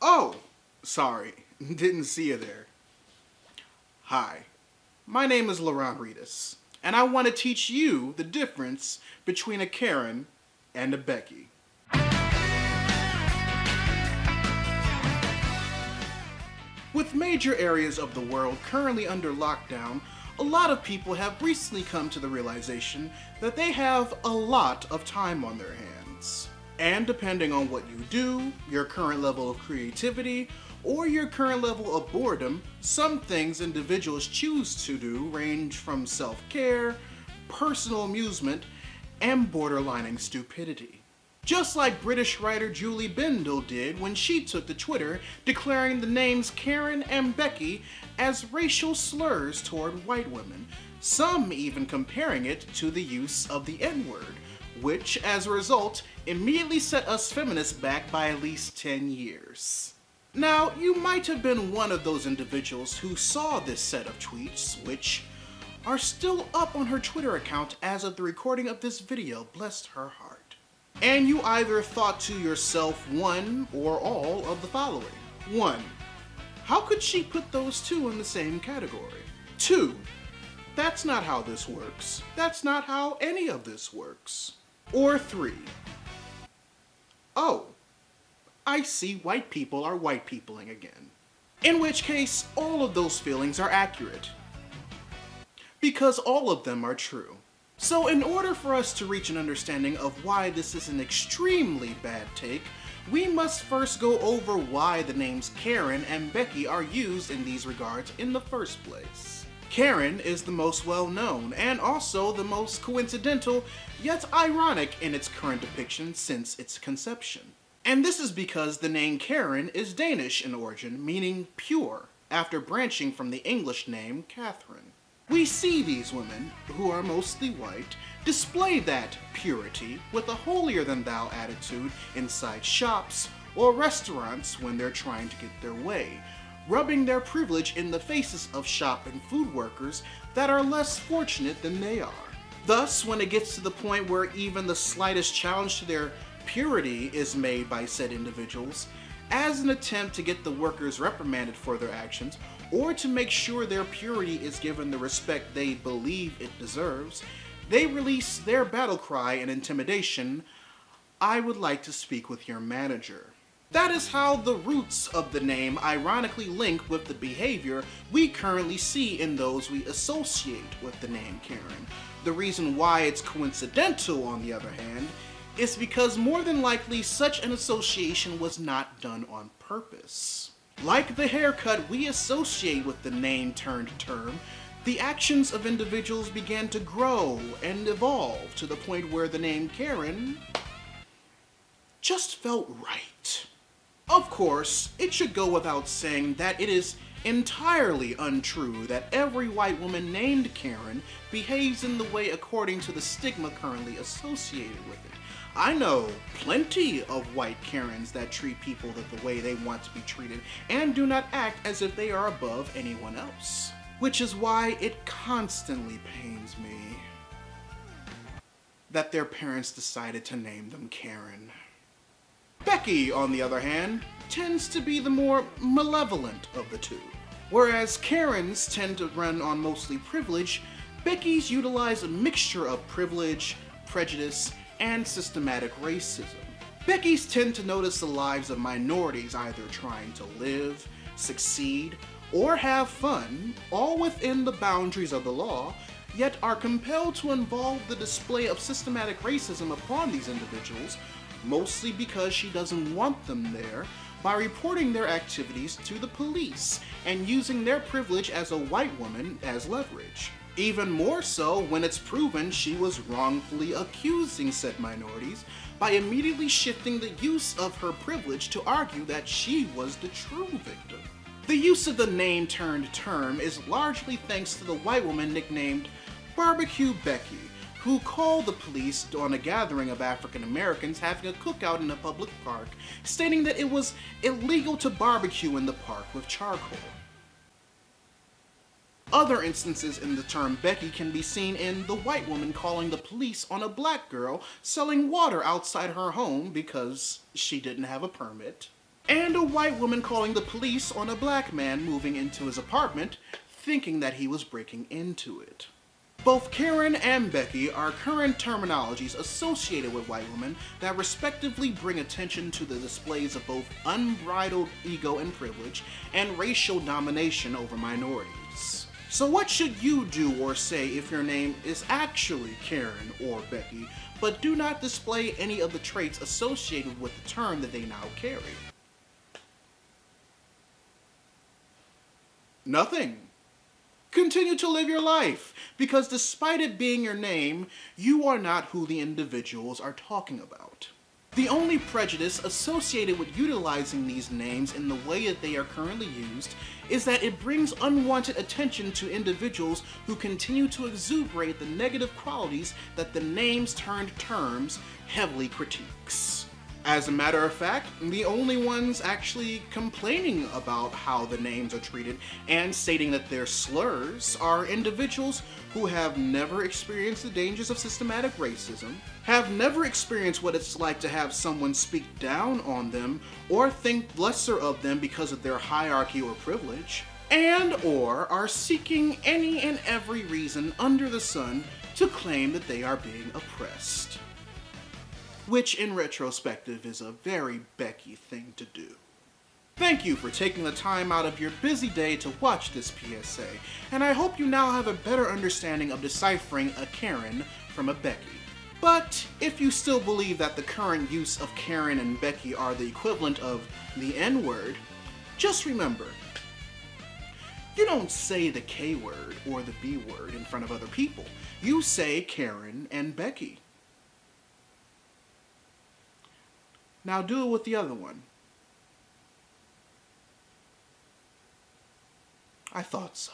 Oh, sorry, didn't see you there. Hi, my name is Readus, and I want to teach you the difference between a Karen and a Becky. With major areas of the world currently under lockdown, a lot of people have recently come to the realization that they have a lot of time on their hands. And depending on what you do, your current level of creativity, or your current level of boredom, some things individuals choose to do range from self-care, personal amusement, and borderlining stupidity. Just like British writer Julie Bindel did when she took to Twitter declaring the names Karen and Becky as racial slurs toward white women, some even comparing it to the use of the N-word, which, as a result, immediately set us feminists back by at least 10 years. Now, you might have been one of those individuals who saw this set of tweets, which are still up on her Twitter account as of the recording of this video, bless her heart. And you either thought to yourself one or all of the following. 1. How could she put those two in the same category? 2. That's not how this works. That's not how any of this works. Or 3. Oh, I see white people are white peopling again. In which case, all of those feelings are accurate. Because all of them are true. So in order for us to reach an understanding of why this is an extremely bad take, we must first go over why the names Karen and Becky are used in these regards in the first place. Karen is the most well-known and also the most coincidental, yet ironic in its current depiction since its conception. And this is because the name Karen is Danish in origin, meaning pure, after branching from the English name Catherine. We see these women, who are mostly white, display that purity with a holier-than-thou attitude inside shops or restaurants when they're trying to get their way, rubbing their privilege in the faces of shop and food workers that are less fortunate than they are. Thus, when it gets to the point where even the slightest challenge to their purity is made by said individuals, as an attempt to get the workers reprimanded for their actions, or to make sure their purity is given the respect they believe it deserves, they release their battle cry and intimidation, "I would like to speak with your manager." That is how the roots of the name ironically link with the behavior we currently see in those we associate with the name Karen. The reason why it's coincidental, on the other hand, is because more than likely such an association was not done on purpose. Like the haircut we associate with the name-turned-term, the actions of individuals began to grow and evolve to the point where the name Karen just felt right. Of course, it should go without saying that it is entirely untrue that every white woman named Karen behaves in the way according to the stigma currently associated with it. I know plenty of white Karens that treat people the way they want to be treated and do not act as if they are above anyone else. Which is why it constantly pains me that their parents decided to name them Karen. Becky, on the other hand, tends to be the more malevolent of the two. Whereas Karens tend to run on mostly privilege, Becky's utilize a mixture of privilege, prejudice, and systematic racism. Becky's tend to notice the lives of minorities either trying to live, succeed, or have fun, all within the boundaries of the law, yet are compelled to involve the display of systematic racism upon these individuals, mostly because she doesn't want them there, by reporting their activities to the police and using their privilege as a white woman as leverage. Even more so when it's proven she was wrongfully accusing said minorities by immediately shifting the use of her privilege to argue that she was the true victim. The use of the name-turned-term is largely thanks to the white woman nicknamed Barbecue Becky, who called the police on a gathering of African Americans having a cookout in a public park, stating that it was illegal to barbecue in the park with charcoal. Other instances in the term Becky can be seen in the white woman calling the police on a black girl selling water outside her home because she didn't have a permit. and a white woman calling the police on a black man moving into his apartment, thinking that he was breaking into it. Both Karen and Becky are current terminologies associated with white women that respectively bring attention to the displays of both unbridled ego and privilege and racial domination over minorities. So what should you do or say if your name is actually Karen or Becky, but do not display any of the traits associated with the term that they now carry? Nothing. Continue to live your life, because despite it being your name, you are not who the individuals are talking about. The only prejudice associated with utilizing these names in the way that they are currently used is that it brings unwanted attention to individuals who continue to exuberate the negative qualities that the names turned terms heavily critiques. As a matter of fact, the only ones actually complaining about how the names are treated and stating that they're slurs are individuals who have never experienced the dangers of systematic racism, have never experienced what it's like to have someone speak down on them or think lesser of them because of their hierarchy or privilege, and or are seeking any and every reason under the sun to claim that they are being oppressed. Which in retrospective is a very Becky thing to do. Thank you for taking the time out of your busy day to watch this PSA, and I hope you now have a better understanding of deciphering a Karen from a Becky. But if you still believe that the current use of Karen and Becky are the equivalent of the N-word, just remember, you don't say the K-word or the B-word in front of other people. You say Karen and Becky. Now do it with the other one. I thought so.